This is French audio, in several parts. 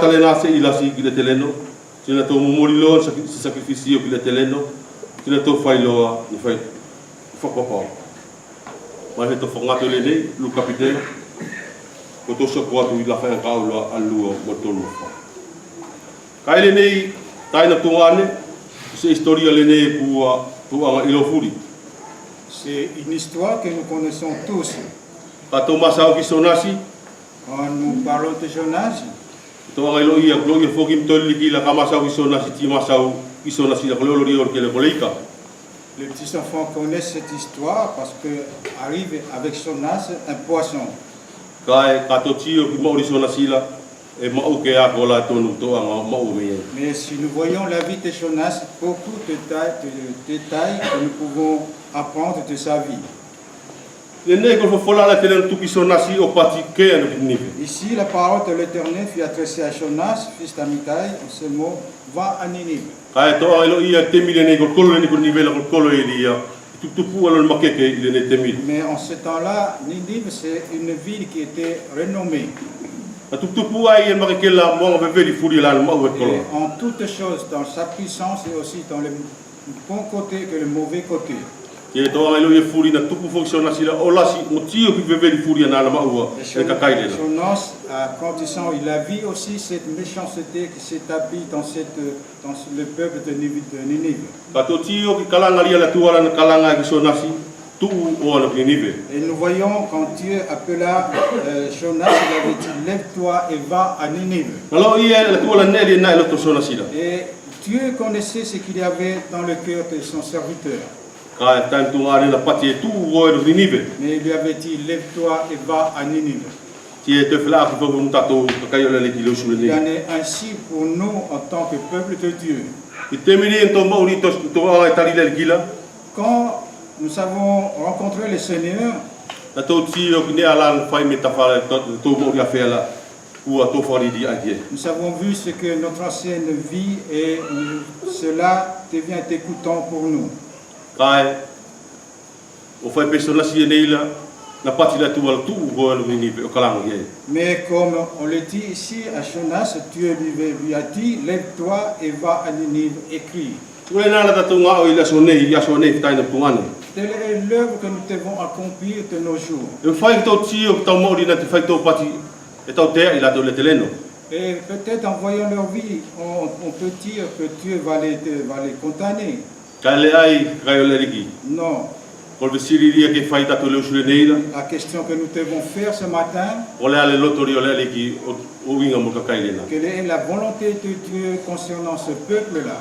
talena se ilasi ki le teleno. Tina to momolilo se sacrificio ki le teleno. Tina to failoa ni fai whakapapa. Mai he to whangato le nei, lu kapitena. Ko to so ko atu I la whaia kaula alua mo tolu wha. Kai le nei, taina tungane, se historia le nei kua tuanga ilofuri. C'est une histoire que nous connaissons tous. Kato masao ki sonasi. Quand nous parlons de Jonas, Toa ilo ia gloria foki mtoli ki la kamasao ki sonasi ti masao ki sonasi la kololo ri orke le koleika. les petits enfants connaissent cette histoire parce que arrive avec Jonas un poisson. Kai kato tio ki mauri sonasi la e mau ke a kola tonu toa mau me. Mais si nous voyons la vie de Jonas, beaucoup de détails que nous pouvons apprendre de sa vie. Ici, la parole de l'Éternel fut adressée à Jonas, fils d'Amitai, en ce mot, va à Ninive. Mais en ce temps-là, Ninive, c'est une ville qui était renommée. Et en toutes choses, dans sa puissance et aussi dans le bon côté que le mauvais côté. Jonas, quand il a vu aussi cette méchanceté qui s'établit dans le peuple de Ninive. Et nous voyons quand Dieu appela Jonas, il avait dit lève-toi et va à Ninive. Et Dieu connaissait ce qu'il y avait dans le cœur de son serviteur. Mais il lui avait dit lève-toi et va à Ninive. Il en est ainsi pour nous en tant que peuple de Dieu. Quand nous avons rencontré le Seigneur, nous avons vu ce que notre ancienne vie et cela devient dégoûtant pour nous. Mais comme on le dit ici à Jonas, Dieu lui a dit lève-toi et va à Ninive et crie. Telle est l'œuvre que nous devons accomplir de nos jours. Et peut-être en voyant leur vie, on peut dire que Dieu va les condamner. Non. La question que nous devons faire ce matin, quelle est la volonté de Dieu concernant ce peuple-là?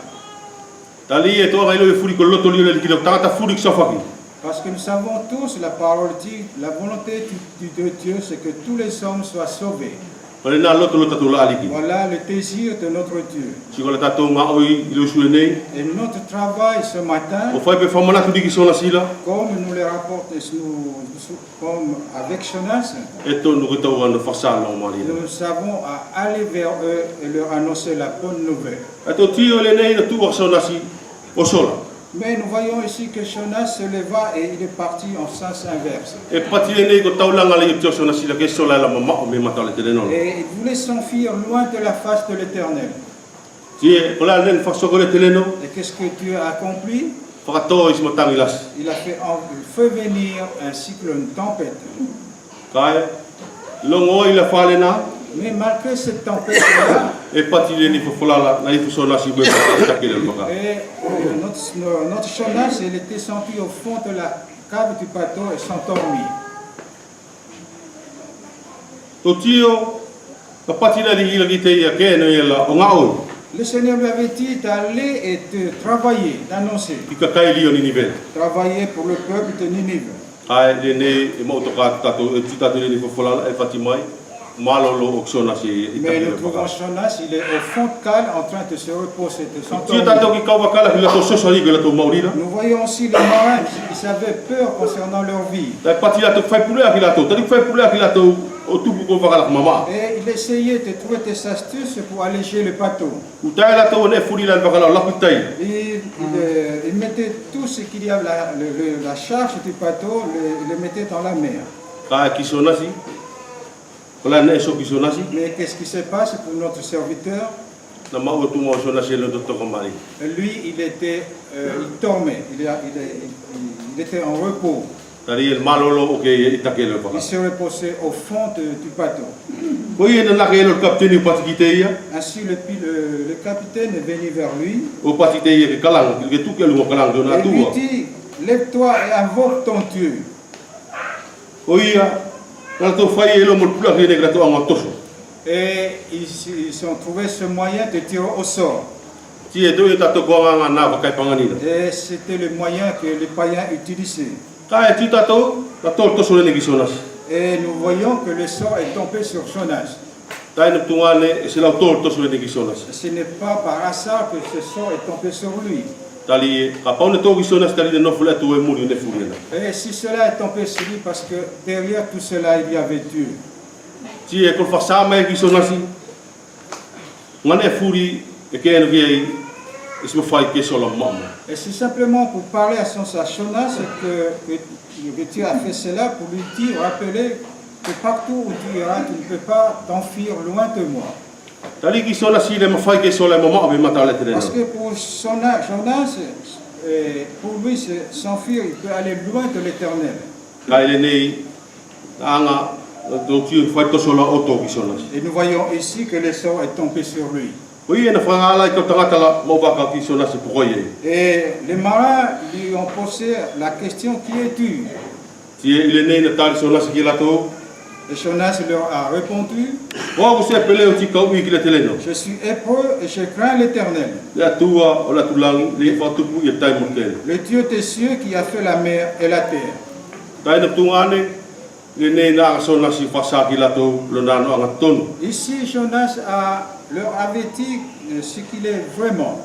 Parce que nous savons tous, la parole dit, la volonté de Dieu, c'est que tous les hommes soient sauvés. Voilà le désir de notre Dieu. Et notre travail ce matin, comme nous le rapportons comme avec Jonas, nous savons à aller vers eux et leur annoncer la bonne nouvelle. Mais nous voyons ici que Jonas se leva et il est parti en sens inverse. Et il voulait s'enfuir loin de la face de l'Éternel. Et qu'est-ce que Dieu a accompli? Il a fait venir un cyclone, une tempête. Mais malgré cette tempête-là, notre Jonas, il est descendu au fond de la cave du bateau et s'endormit. Le Seigneur lui avait dit d'aller et de travailler, d'annoncer. Travailler pour le peuple de Ninive. Mais nous trouvons Jonas, il est au fond de cale en train de se reposer, de s'endormir. Nous voyons aussi les marins qui avaient peur concernant leur vie. Et il essayait de trouver des astuces pour alléger le bateau. Il mettait tout ce qu'il y avait, la charge du bateau, il le mettait dans la mer. Mais qu'est-ce qui se passe pour notre serviteur? Lui, il dormait, il était en repos. Il se reposait au fond du bateau. Ainsi, le capitaine est venu vers lui. Et lui dit, lève-toi et invoque ton Dieu. Et ils ont trouvé ce moyen de tirer au sort. Et c'était le moyen que les païens utilisaient. Et nous voyons que le sort est tombé sur Jonas. Ce n'est pas par hasard que ce sort est tombé sur lui. Et si cela est tombé sur lui, parce que derrière tout cela, il y avait Dieu. Et c'est simplement pour parler à Jonas que Dieu a fait cela, pour lui dire, rappeler que partout où tu iras, tu ne peux pas t'enfuir loin de moi. Parce que pour Jonas, pour lui s'enfuir, il peut aller loin de l'Éternel. Et nous voyons ici que le sort est tombé sur lui. Et les marins lui ont posé la question, qui es-tu? Et Jonas leur a répondu, je suis hébreu et je crains l'Éternel, le Dieu des cieux qui a fait la mer et la terre. Ici, Jonas leur avait dit ce qu'il est vraiment.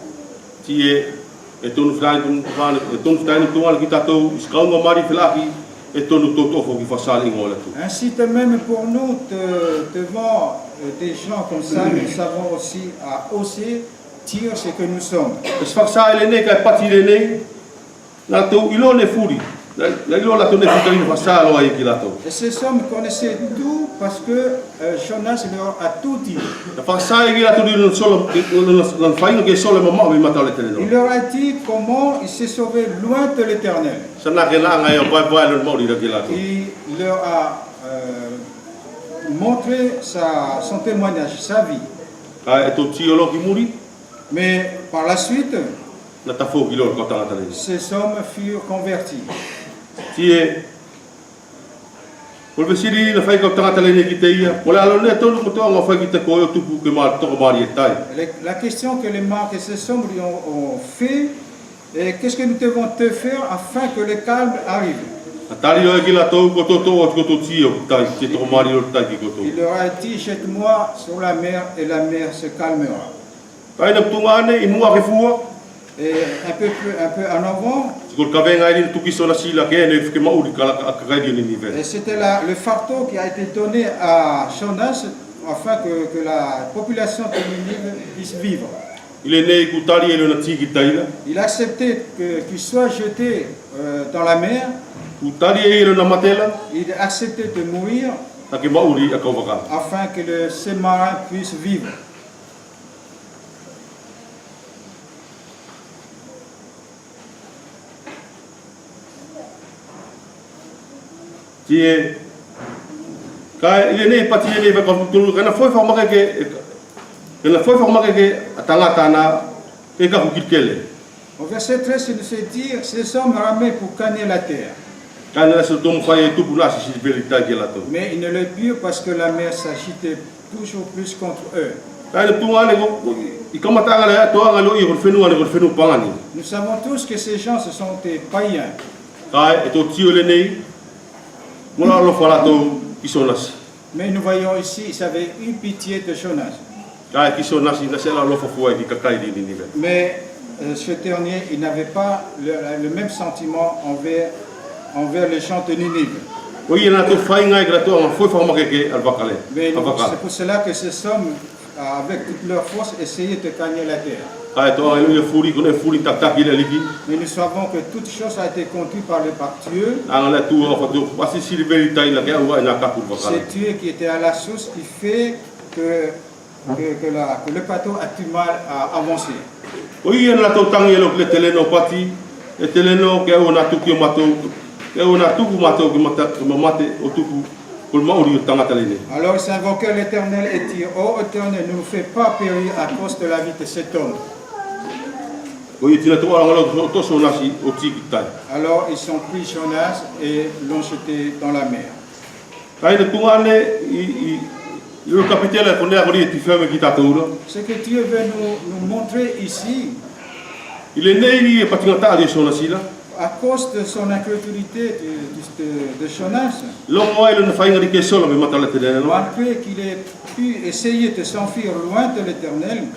Ainsi de même pour nous, devant des gens comme ça, nous savons aussi à oser dire ce que nous sommes. Et ces hommes connaissaient tout parce que Jonas leur a tout dit. Il leur a dit comment il s'est sauvé loin de l'Éternel. Il leur a montré son témoignage, sa vie. Mais par la suite, ces hommes furent convertis. La question que les marques et ces hommes lui ont fait, qu'est-ce que nous devons te faire afin que le calme arrive? Il leur a dit, jette-moi sur la mer et la mer se calmera. Et un peu en avant, et c'était le fardeau qui a été donné à Jonas afin que la population de Ninive puisse vivre. Il a accepté qu'il soit jeté dans la mer. Il a accepté de mourir afin que ces marins puissent vivre. Au verset 13, il se dit, ces hommes ramaient pour gagner la terre. Mais ils ne le purent parce que la mer s'agitait toujours plus contre eux. Nous savons tous que ces gens, ce sont des païens. Mais nous voyons ici, ils avaient eu pitié de Jonas. Mais ce dernier, il n'avait pas le même sentiment envers les gens de Ninive. Mais c'est pour cela que ces hommes, avec toute leur force, essayaient de gagner la terre. Mais nous savons que toute chose a été conduite par le Dieu. C'est Dieu qui était à la source qui fait que le bateau a du mal à avancer. Alors ils invoquaient l'Éternel et dirent: oh Éternel, ne nous fais pas périr à cause de la vie de cet homme. Alors ils ont pris Jonas et l'ont jeté dans la mer. Ce que Dieu veut nous montrer ici, à cause de son incrédulité de Jonas, malgré qu'il ait pu essayer de s'enfuir loin de l'Éternel,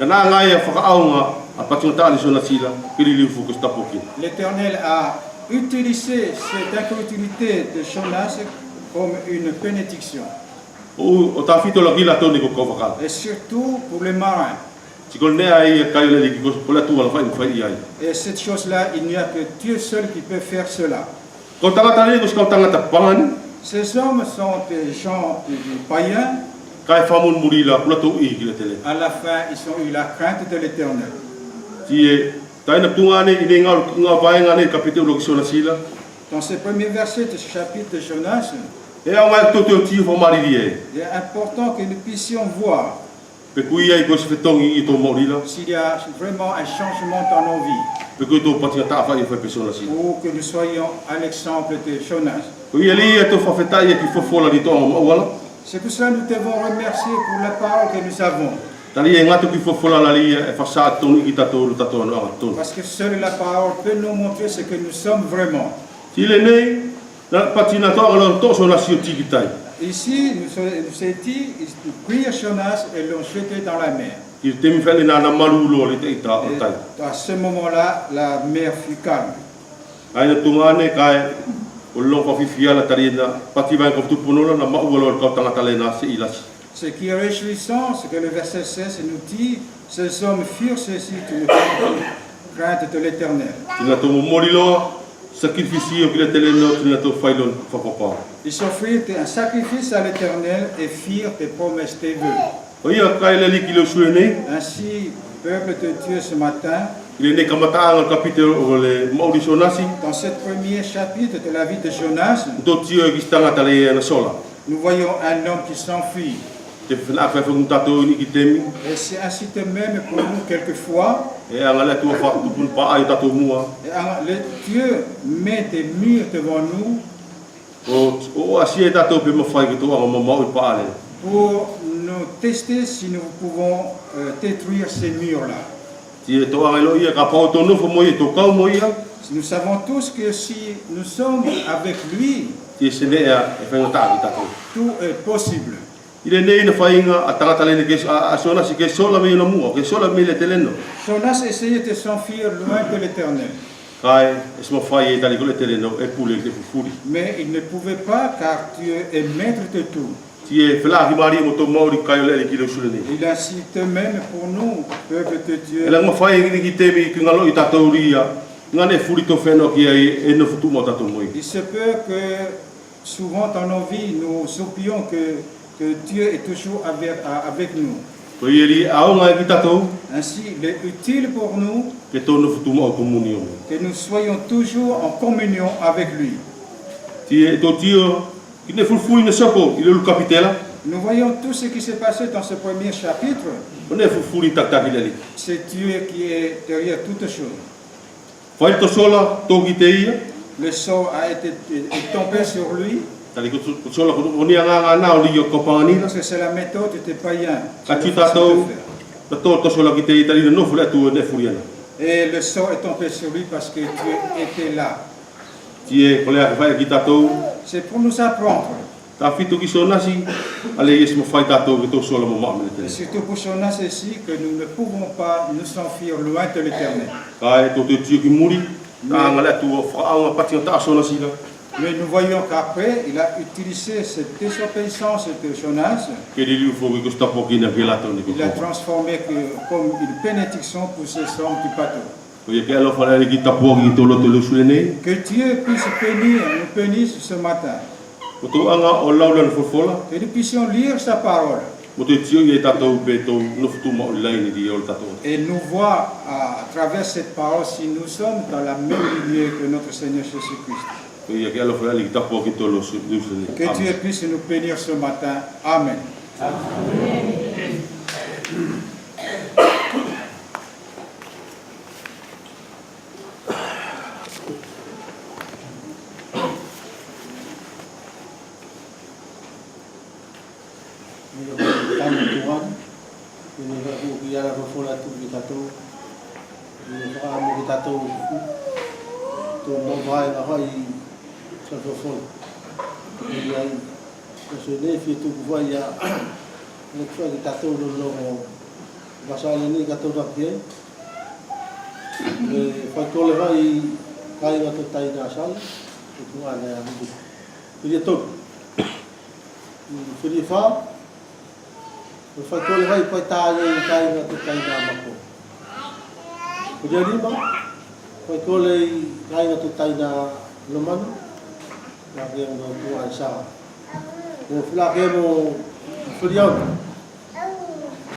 l'Éternel a utilisé cette incrédulité de Jonas comme une bénédiction. Et surtout pour les marins. Et cette chose-là, il n'y a que Dieu seul qui peut faire cela. Ces hommes sont des gens des païens. À la fin, ils ont eu la crainte de l'Éternel. Dans ce premier verset de ce chapitre de Jonas, il est important que nous puissions voir s'il y a vraiment un changement dans nos vies, ou que nous soyons à l'exemple de Jonas. C'est pour cela que nous devons remercier pour la parole que nous avons. Parce que seule la parole peut nous montrer ce que nous sommes vraiment. Ici, nous avons dit, ils prirent Jonas et l'ont jeté dans la mer. Et à ce moment-là, la mer fut calme. Ce qui est réjouissant, c'est que le verset 16 nous dit: ces hommes furent saisis d'une crainte de l'Éternel. Ils offrirent un sacrifice à l'Éternel et firent des promesses des vœux. Ainsi, peuple de Dieu, ce matin, dans ce premier chapitre de la vie de Jonas, nous voyons un homme qui s'enfuit. Et c'est ainsi de même pour nous quelquefois. Dieu met des murs devant nous pour nous tester si nous pouvons détruire ces murs-là. Nous savons tous que si nous sommes avec lui, tout est possible. Jonas essayait de s'enfuir loin de l'Éternel. Mais il ne pouvait pas, car Dieu est maître de tout. Il ainsi de même pour nous, peuple de Dieu. Il se peut que souvent dans nos vies, nous oublions que Dieu est toujours avec nous. Ainsi, il est utile pour nous que nous soyons toujours en communion avec lui. Nous voyons tout ce qui s'est passé dans ce premier chapitre. C'est Dieu qui est derrière toutes choses. Le sceau a été tombé sur lui. Parce que c'est la méthode des païens. Et le sceau est tombé sur lui parce que Dieu était là. C'est pour nous apprendre. Et surtout pour Jonas ici, que nous ne pouvons pas nous enfuir loin de l'Éternel. Mais nous voyons qu'après, il a utilisé cette désobéissance de Jonas. Il l'a transformé comme une bénédiction pour ces hommes du bateau. Que Dieu puisse nous bénir ce matin. Que nous puissions lire sa parole. Et nous voir à travers cette parole si nous sommes dans la même lignée que notre Seigneur Jésus-Christ. Que Dieu puisse nous bénir ce matin. Amen.